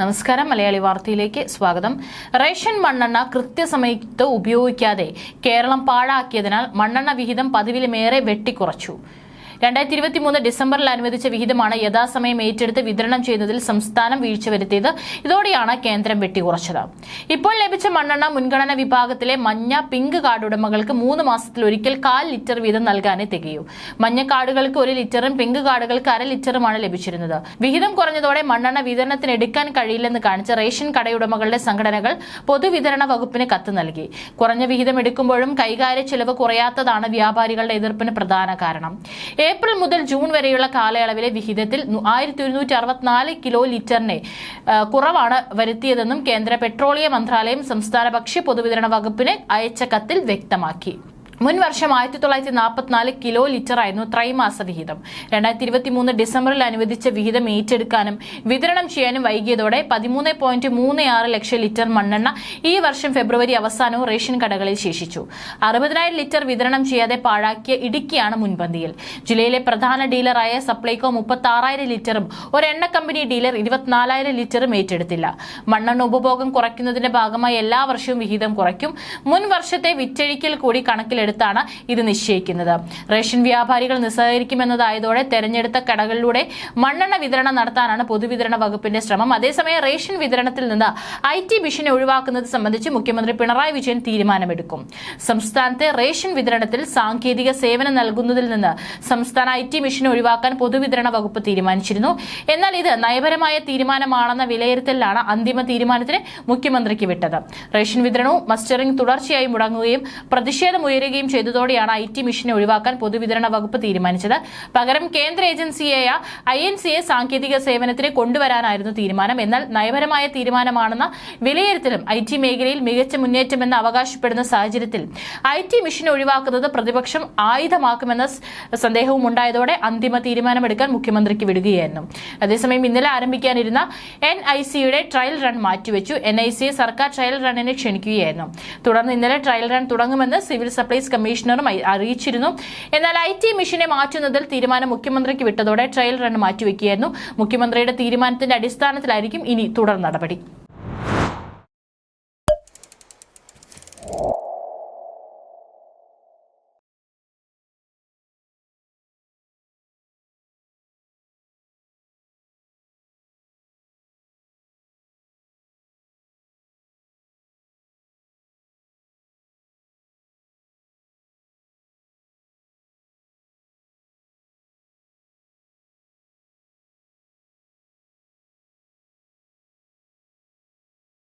നമസ്കാരം, മലയാളി വാർത്തയിലേക്ക് സ്വാഗതം. റേഷൻ മണ്ണെണ്ണ കൃത്യസമയത്ത് ഉപയോഗിക്കാതെ കേരളം പാഴാക്കിയതിനാൽ മണ്ണെണ്ണ വിഹിതം പതിവിലുമേറെ വെട്ടിക്കുറച്ചു. 2023 ഡിസംബറിൽ അനുവദിച്ച വിഹിതമാണ് യഥാസമയം ഏറ്റെടുത്ത് വിതരണം ചെയ്യുന്നതിൽ സംസ്ഥാനം വീഴ്ച വരുത്തിയത്. ഇതോടെയാണ് കേന്ദ്രം വെട്ടിക്കുറച്ചത്. ഇപ്പോൾ ലഭിച്ച മണ്ണെണ്ണ മുൻഗണന വിഭാഗത്തിലെ മഞ്ഞ, പിങ്ക് കാർഡ് ഉടമകൾക്ക് 3 മാസത്തിലൊരിക്കൽ 1/4 ലിറ്റർ വീതം നൽകാനേ തികയൂ. മഞ്ഞ കാർഡുകൾക്ക് 1 ലിറ്ററും പിങ്ക് കാർഡുകൾക്ക് 1/2 ലിറ്ററുമാണ് ലഭിച്ചിരുന്നത്. വിഹിതം കുറഞ്ഞതോടെ മണ്ണെണ്ണ വിതരണത്തിന് എടുക്കാൻ കഴിയില്ലെന്ന് കാണിച്ച് റേഷൻ കടയുടമകളുടെ സംഘടനകൾ പൊതുവിതരണ വകുപ്പിന് കത്ത് നൽകി. കുറഞ്ഞ വിഹിതം എടുക്കുമ്പോഴും കൈകാര്യ ചെലവ് കുറയാത്തതാണ് വ്യാപാരികളുടെ എതിർപ്പിന് പ്രധാന കാരണം. ഏപ്രിൽ മുതൽ ജൂൺ വരെയുള്ള കാലയളവിലെ വിഹിതത്തിൽ 1164 കിലോ ലിറ്ററിനെ കുറവാണ് വരുത്തിയതെന്നും കേന്ദ്ര പെട്രോളിയം മന്ത്രാലയം സംസ്ഥാന ഭക്ഷ്യ പൊതുവിതരണ വകുപ്പിന് അയച്ച കത്തിൽ വ്യക്തമാക്കി. മുൻ വർഷം 1944 കിലോ ലിറ്ററായിരുന്നു ത്രൈമാസ വിഹിതം. 2023 ഡിസംബറിൽ അനുവദിച്ച വിഹിതം ഏറ്റെടുക്കാനും വിതരണം ചെയ്യാനും വൈകിയതോടെ 13.36 ലക്ഷം ലിറ്റർ മണ്ണെണ്ണ ഈ വർഷം ഫെബ്രുവരി അവസാനവും റേഷൻ കടകളിൽ ശേഷിച്ചു. 60,000 ലിറ്റർ വിതരണം ചെയ്യാതെ പാഴാക്കിയ ഇടുക്കിയാണ് മുൻപന്തിയിൽ. ജില്ലയിലെ പ്രധാന ഡീലറായ സപ്ലൈകോ 36,000 ലിറ്ററും ഒരു എണ്ണ കമ്പനി ഡീലർ 24,000 ലിറ്ററും ഏറ്റെടുത്തില്ല. മണ്ണെണ്ണ ഉപഭോഗം കുറയ്ക്കുന്നതിന്റെ ഭാഗമായി എല്ലാ വർഷവും വിഹിതം കുറയ്ക്കും. മുൻ വർഷത്തെ വിറ്റഴിക്കൽ കൂടി കണക്കിലെടുത്ത് ഇത് നിശ്ചയിക്കുന്നത്. റേഷൻ വ്യാപാരികൾ നിസ്സഹകരിക്കുമെന്നതായതോടെ തെരഞ്ഞെടുത്ത കടകളിലൂടെ മണ്ണെണ്ണ വിതരണം നടത്താനാണ് പൊതുവിതരണ വകുപ്പിന്റെ ശ്രമം. അതേസമയം റേഷൻ വിതരണത്തിൽ നിന്ന് IT മിഷനെ ഒഴിവാക്കുന്നത് സംബന്ധിച്ച് മുഖ്യമന്ത്രി പിണറായി വിജയൻ തീരുമാനമെടുക്കും. സംസ്ഥാനത്തെ റേഷൻ വിതരണത്തിൽ സാങ്കേതിക സേവനം നൽകുന്നതിൽ നിന്ന് സംസ്ഥാന IT മിഷനെ ഒഴിവാക്കാൻ പൊതുവിതരണ വകുപ്പ് തീരുമാനിച്ചിരുന്നു. എന്നാൽ ഇത് നയപരമായ തീരുമാനമാണെന്ന വിലയിരുത്തലാണ് അന്തിമ തീരുമാനത്തിന് മുഖ്യമന്ത്രിക്ക് വിട്ടത്. റേഷൻ വിതരണവും മസ്റ്ററിംഗ് തുടർച്ചയായി മുടങ്ങുകയും പ്രതിഷേധമുയരുകയും ചെയ്തതോടെയാണ് IT മിഷനെ ഒഴിവാക്കാൻ പൊതുവിതരണ വകുപ്പ് തീരുമാനിച്ചത്. പകരം കേന്ദ്ര ഏജൻസിയായ INCയെ സാങ്കേതിക സേവനത്തിന് കൊണ്ടുവരാനായിരുന്നു തീരുമാനം. എന്നാൽ നയപരമായ തീരുമാനമാണെന്ന വിലയിരുത്തലും IT മേഖലയിൽ മികച്ച മുന്നേറ്റമെന്ന് അവകാശപ്പെടുന്ന സാഹചര്യത്തിൽ IT മിഷനെ ഒഴിവാക്കുന്നത് പ്രതിപക്ഷം ആയുധമാക്കുമെന്ന സന്ദേഹവും ഉണ്ടായതോടെ അന്തിമ തീരുമാനമെടുക്കാൻ മുഖ്യമന്ത്രിക്ക് വിടുകയായിരുന്നു. അതേസമയം ഇന്നലെ ആരംഭിക്കാനിരുന്ന NICയുടെ ട്രയൽ റൺ മാറ്റിവെച്ചു. NICയെ സർക്കാർ ട്രയൽ റണ്ണിന് ക്ഷണിക്കുകയായിരുന്നു. തുടർന്ന് ഇന്നലെ ട്രയൽ റൺ തുടങ്ങുമെന്ന് സിവിൽ സപ്ലൈസ് കമ്മീഷണറും അറിയിച്ചിരുന്നു. എന്നാൽ IT മിഷനെ മാറ്റുന്നതിൽ തീരുമാനം മുഖ്യമന്ത്രിക്ക് വിട്ടതോടെ ട്രയൽ റൺ മാറ്റിവെക്കുകയായിരുന്നു. മുഖ്യമന്ത്രിയുടെ തീരുമാനത്തിന്റെ അടിസ്ഥാനത്തിലായിരിക്കും ഇനി തുടർ നടപടി.